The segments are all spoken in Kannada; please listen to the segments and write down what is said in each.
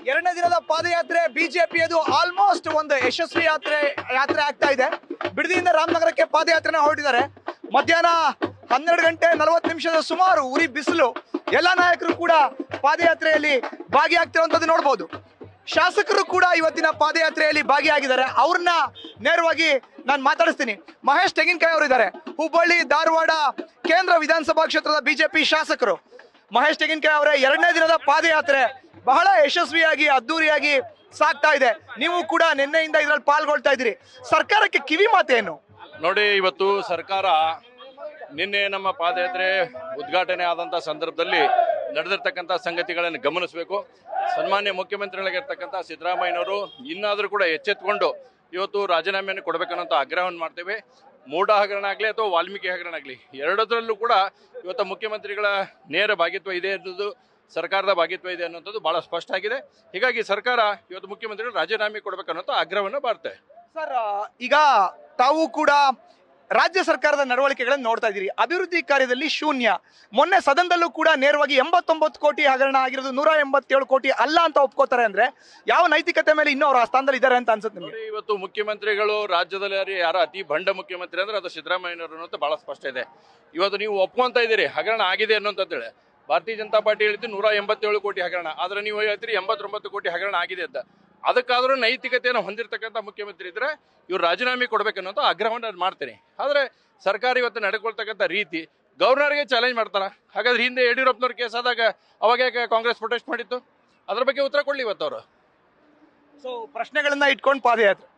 ಎರಡನೇ ದಿನದ ಪಾದಯಾತ್ರೆ ಬಿಜೆಪಿಯದು ಆಲ್ಮೋಸ್ಟ್ ಒಂದು ಯಶಸ್ವಿ ಯಾತ್ರೆ ಆಗ್ತಾ ಇದೆ. ಬಿಡದಿಯಿಂದ ರಾಮನಗರಕ್ಕೆ ಪಾದಯಾತ್ರೆನ ಹೊರಟಿದ್ದಾರೆ. ಮಧ್ಯಾಹ್ನ 12 ಗಂಟೆ 40 ನಿಮಿಷದ ಸುಮಾರು ಉರಿ ಬಿಸಿಲು. ಎಲ್ಲ ನಾಯಕರು ಕೂಡ ಪಾದಯಾತ್ರೆಯಲ್ಲಿ ಭಾಗಿಯಾಗ್ತಿರುವಂತದ್ದು ನೋಡಬಹುದು. ಶಾಸಕರು ಕೂಡ ಇವತ್ತಿನ ಪಾದಯಾತ್ರೆಯಲ್ಲಿ ಭಾಗಿಯಾಗಿದ್ದಾರೆ. ಅವ್ರನ್ನ ನೇರವಾಗಿ ನಾನು ಮಾತಾಡಿಸ್ತೀನಿ. ಮಹೇಶ್ ತೆಂಗಿನಕಾಯಿ ಅವರು ಇದ್ದಾರೆ, ಹುಬ್ಬಳ್ಳಿ ಧಾರವಾಡ ಕೇಂದ್ರ ವಿಧಾನಸಭಾ ಕ್ಷೇತ್ರದ ಬಿಜೆಪಿ ಶಾಸಕರು. ಮಹೇಶ್ ತೆಂಗಿನಕಾಯಿ ಅವರೇ, ಎರಡನೇ ದಿನದ ಪಾದಯಾತ್ರೆ ಬಹಳ ಯಶಸ್ವಿಯಾಗಿ ಅದ್ದೂರಿಯಾಗಿ ಸಾಗ್ತಾ ಇದೆ. ನೀವು ಕೂಡ ನಿನ್ನೆಯಿಂದ ಇದರಲ್ಲಿ ಪಾಲ್ಗೊಳ್ತಾ ಇದ್ದೀರಿ. ಸರ್ಕಾರಕ್ಕೆ ಕಿವಿ ಮಾತೇನು? ನೋಡಿ, ಇವತ್ತು ಸರ್ಕಾರ ನಿನ್ನೆ ನಮ್ಮ ಪಾದಯಾತ್ರೆ ಉದ್ಘಾಟನೆ ಆದಂಥ ಸಂದರ್ಭದಲ್ಲಿ ನಡೆದಿರ್ತಕ್ಕಂಥ ಸಂಗತಿಗಳನ್ನು ಗಮನಿಸಬೇಕು. ಸನ್ಮಾನ್ಯ ಮುಖ್ಯಮಂತ್ರಿಗಳಿಗಿರ್ತಕ್ಕಂಥ ಸಿದ್ದರಾಮಯ್ಯನವರು ಇನ್ನಾದರೂ ಕೂಡ ಎಚ್ಚೆತ್ತುಕೊಂಡು ಇವತ್ತು ರಾಜೀನಾಮೆಯನ್ನು ಕೊಡಬೇಕನ್ನೋಂಥ ಆಗ್ರಹವನ್ನು ಮಾಡ್ತೇವೆ. ಮೂಡ ಹಗರಣ ಆಗಲಿ ಅಥವಾ ವಾಲ್ಮೀಕಿ ಹಗರಣ ಆಗಲಿ, ಎರಡರಲ್ಲೂ ಕೂಡ ಇವತ್ತು ಮುಖ್ಯಮಂತ್ರಿಗಳ ನೇರ ಭಾಗಿತ್ವ ಇದೆ ಅನ್ನೋದು, ಸರ್ಕಾರದ ಭಾಗಿತ್ವ ಇದೆ ಅನ್ನೋಂಥದ್ದು ಬಹಳ ಸ್ಪಷ್ಟ ಆಗಿದೆ. ಹೀಗಾಗಿ ಸರ್ಕಾರ ಇವತ್ತು ಮುಖ್ಯಮಂತ್ರಿಗಳು ರಾಜೀನಾಮೆ ಕೊಡಬೇಕನ್ನೋಂಥ ಆಗ್ರಹವನ್ನು ಮಾಡ್ತೇವೆ. ಸರ್, ಈಗ ತಾವು ಕೂಡ ರಾಜ್ಯ ಸರ್ಕಾರದ ನಡವಳಿಕೆಗಳನ್ನು ನೋಡ್ತಾ ಇದ್ದೀರಿ. ಅಭಿವೃದ್ಧಿ ಕಾರ್ಯದಲ್ಲಿ ಶೂನ್ಯ. ಮೊನ್ನೆ ಸದನದಲ್ಲೂ ಕೂಡ ನೇರವಾಗಿ 89 ಕೋಟಿ ಹಗರಣ ಆಗಿರೋದು 187 ಕೋಟಿ ಅಲ್ಲ ಅಂತ ಒಪ್ಕೋತಾರೆ. ಅಂದ್ರೆ ಯಾವ ನೈತಿಕತೆ ಮೇಲೆ ಇನ್ನೂ ಅವರು ಆ ಸ್ಥಾನದಲ್ಲಿ ಇದ್ದಾರೆ ಅಂತ ಅನ್ಸುತ್ತೆ ನಿಮಗೆ? ಇವತ್ತು ಮುಖ್ಯಮಂತ್ರಿಗಳು ರಾಜ್ಯದಲ್ಲಿ ಯಾರು ಅತಿ ಬಂಡ ಮುಖ್ಯಮಂತ್ರಿ ಅಂದ್ರೆ ಅದು ಸಿದ್ದರಾಮಯ್ಯನವರು ಅನ್ನೋದು ಬಹಳ ಸ್ಪಷ್ಟ ಇದೆ. ಇವತ್ತು ನೀವು ಒಪ್ಕೊಂತ ಇದ್ದೀರಿ ಹಗರಣ ಆಗಿದೆ ಅನ್ನೋಂಥದ್ದೇಳಿ. ಭಾರತೀಯ ಜನತಾ ಪಾರ್ಟಿ ಹೇಳಿದ್ದು 187 ಕೋಟಿ ಹಗರಣ, ಆದ್ರೆ ನೀವು ಹೇಳ್ತೀರಿ 89 ಕೋಟಿ ಹಗರಣ ಆಗಿದೆ ಅಂತ. ಅದಕ್ಕಾದ್ರೂ ನೈತಿಕತೆಯನ್ನು ಹೊಂದಿರತಕ್ಕಂಥ ಮುಖ್ಯಮಂತ್ರಿ ಇದ್ರೆ ಇವ್ರು ರಾಜೀನಾಮೆ ಕೊಡ್ಬೇಕನ್ನೋಂಥ ಆಗ್ರಹವನ್ನು ನಾನು ಮಾಡ್ತೇನೆ. ಆದರೆ ಸರ್ಕಾರ ಇವತ್ತು ನಡೆಕೊಳ್ತಕ್ಕಂಥ ರೀತಿ ಗವರ್ನರ್ಗೆ ಚಾಲೆಂಜ್ ಮಾಡ್ತಾರ. ಹಾಗಾದ್ರೆ ಹಿಂದೆ ಯಡಿಯೂರಪ್ಪನವ್ರ ಕೇಸ್ ಆದಾಗ ಅವಾಗ ಯಾಕೆ ಕಾಂಗ್ರೆಸ್ ಪ್ರೊಟೆಸ್ಟ್ ಮಾಡಿತ್ತು? ಅದ್ರ ಬಗ್ಗೆ ಉತ್ತರ ಕೊಡ್ಲಿ ಇವತ್ತು ಅವರು. ಸೊ ಪ್ರಶ್ನೆಗಳನ್ನ ಇಟ್ಕೊಂಡು ಪಾದಯಾತ್ರೆ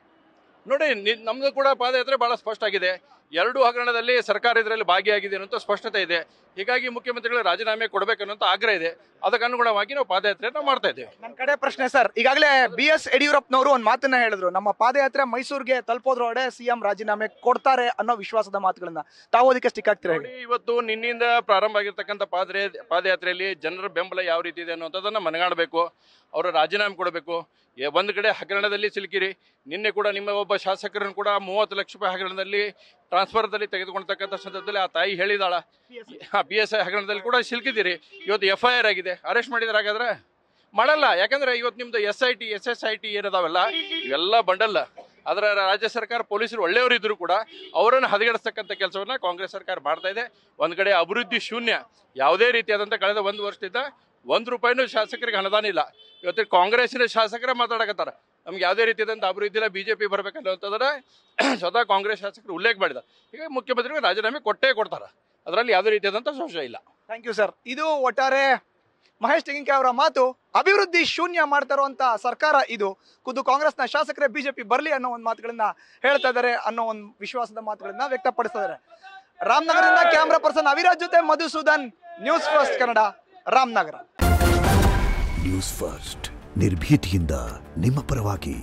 ನೋಡಿ, ನಮ್ದು ಕೂಡ ಪಾದಯಾತ್ರೆ ಬಹಳ ಸ್ಪಷ್ಟ ಆಗಿದೆ. ಎರಡು ಹಗರಣದಲ್ಲಿ ಸರ್ಕಾರ ಇದರಲ್ಲಿ ಭಾಗಿಯಾಗಿದೆ ಅನ್ನೋ ಸ್ಪಷ್ಟತೆ ಇದೆ. ಹೀಗಾಗಿ ಮುಖ್ಯಮಂತ್ರಿಗಳು ರಾಜೀನಾಮೆ ಕೊಡಬೇಕನ್ನೋಂಥ ಆಗ್ರಹ ಇದೆ. ಅದಕ್ಕೆ ಅನುಗುಣವಾಗಿ ನಾವು ಪಾದಯಾತ್ರೆಯನ್ನು ಮಾಡ್ತಾ ಇದ್ದೇವೆ. ನನ್ನ ಕಡೆ ಪ್ರಶ್ನೆ ಸರ್, ಈಗಾಗಲೇ BS ಯಡಿಯೂರಪ್ಪನವರು ಒಂದು ಮಾತನ್ನ ಹೇಳಿದ್ರು, ನಮ್ಮ ಪಾದಯಾತ್ರೆ ಮೈಸೂರಿಗೆ ತಲುಪೋದ್ರೊಳಗೆ CM ರಾಜೀನಾಮೆ ಕೊಡ್ತಾರೆ ಅನ್ನೋ ವಿಶ್ವಾಸದ ಮಾತುಗಳನ್ನ ತಾವು ಅದಕ್ಕೆ ಸ್ಟಿಕ್ ಆಗ್ತೀರಾ? ಇವತ್ತು ನಿನ್ನಿಂದ ಪ್ರಾರಂಭ ಆಗಿರ್ತಕ್ಕಂಥ ಪಾದಯಾತ್ರೆಯಲ್ಲಿ ಜನರ ಬೆಂಬಲ ಯಾವ ರೀತಿ ಇದೆ ಅನ್ನೋದನ್ನ ಮನಗಾಣಬೇಕು. ಅವರು ರಾಜೀನಾಮೆ ಕೊಡಬೇಕು. ಒಂದು ಕಡೆ ಹಗರಣದಲ್ಲಿ ಸಿಲುಕಿರಿ. ನಿನ್ನೆ ಕೂಡ ನಿಮ್ಮ ಒಬ್ಬ ಶಾಸಕರನ್ನು ಕೂಡ 30 ಲಕ್ಷ ರೂಪಾಯಿ ಹಗರಣದಲ್ಲಿ ಟ್ರಾನ್ಸ್ಫರ್ದಲ್ಲಿ ತೆಗೆದುಕೊಳ್ತಕ್ಕಂಥ ಸಂದರ್ಭದಲ್ಲಿ ಆ ತಾಯಿ ಹೇಳಿದಾಳ. PSI ಹಗರಣದಲ್ಲಿ ಕೂಡ ಸಿಲುಕಿದ್ದೀರಿ. ಇವತ್ತು FIR ಆಗಿದೆ, ಅರೆಸ್ಟ್ ಮಾಡಿದ್ರೆ ಹಾಗಾದ್ರೆ ಮಾಡಲ್ಲ. ಯಾಕಂದ್ರೆ ಇವತ್ತು ನಿಮ್ದು SIT SSIT ಏನದಾವೆಲ್ಲ ಇವೆಲ್ಲ ಬಂಡಲ್ಲ. ಅದರ ರಾಜ್ಯ ಸರ್ಕಾರ ಪೊಲೀಸರು ಒಳ್ಳೆಯವರು ಇದ್ರು ಕೂಡ ಅವರನ್ನು ಹದಗೆಡಿಸ್ತಕ್ಕಂಥ ಕೆಲಸವನ್ನ ಕಾಂಗ್ರೆಸ್ ಸರ್ಕಾರ ಮಾಡ್ತಾ ಇದೆ. ಒಂದ್ ಕಡೆ ಅಭಿವೃದ್ಧಿ ಶೂನ್ಯ, ಯಾವುದೇ ರೀತಿಯಾದಂಥ ಕಳೆದ 1 ವರ್ಷದಿಂದ 1 ರೂಪಾಯಿನೂ ಶಾಸಕರಿಗೆ ಅನುದಾನ ಇಲ್ಲ. ಇವತ್ತು ಕಾಂಗ್ರೆಸ್ಸಿನ ಶಾಸಕರೇ ಮಾತಾಡಕತ್ತಾರ ನಮ್ಗೆ ಯಾವುದೇ ರೀತಿಯಾದಂಥ ಅಭಿವೃದ್ಧಿ ಇಲ್ಲ, BJP ಬರ್ಬೇಕನ್ನೋಂಥದ್ರ ಸ್ವತಃ ಕಾಂಗ್ರೆಸ್ ಶಾಸಕರು ಉಲ್ಲೇಖ ಮಾಡಿದ. ಈಗ ಮುಖ್ಯಮಂತ್ರಿಗಳು ರಾಜೀನಾಮೆ ಕೊಟ್ಟೇ ಕೊಡ್ತಾರ, ಅದರಲ್ಲಿ ಯಾವುದೇ ರೀತಿಯಾದಂಥ ಸಂಶಯ ಇಲ್ಲ. Thank you sir. ಇದು ಒಟ್ಟಾರೆ ಮಹೇಶ್ ತೆಂಗಿನಕಾಯಿ ಅವರ ಮಾತು. ಅಭಿವೃದ್ಧಿ ಶೂನ್ಯ ಮಾಡ್ತಾ ಇರುವಂತ ಸರ್ಕಾರ ಇದು. ಖುದ್ದು ಕಾಂಗ್ರೆಸ್ನ ಶಾಸಕರೇ BJP ಬರಲಿ ಅನ್ನೋ ಒಂದು ಮಾತುಗಳನ್ನ ಹೇಳ್ತಾ ಇದ್ದಾರೆ, ಅನ್ನೋ ಒಂದು ವಿಶ್ವಾಸದ ಮಾತುಗಳನ್ನ ವ್ಯಕ್ತಪಡಿಸ್ತಾ ಇದ್ದಾರೆ. ರಾಮನಗರದಿಂದ ಕ್ಯಾಮ್ರಾ ಪರ್ಸನ್ ಅವಿರಾಜ್ ಜೊತೆ Madhusudan, news first Kannada, Ramanagara. News first ನಿರ್ಭೀತಿಯಿಂದ ನಿಮ್ಮ ಪರವಾಗಿ.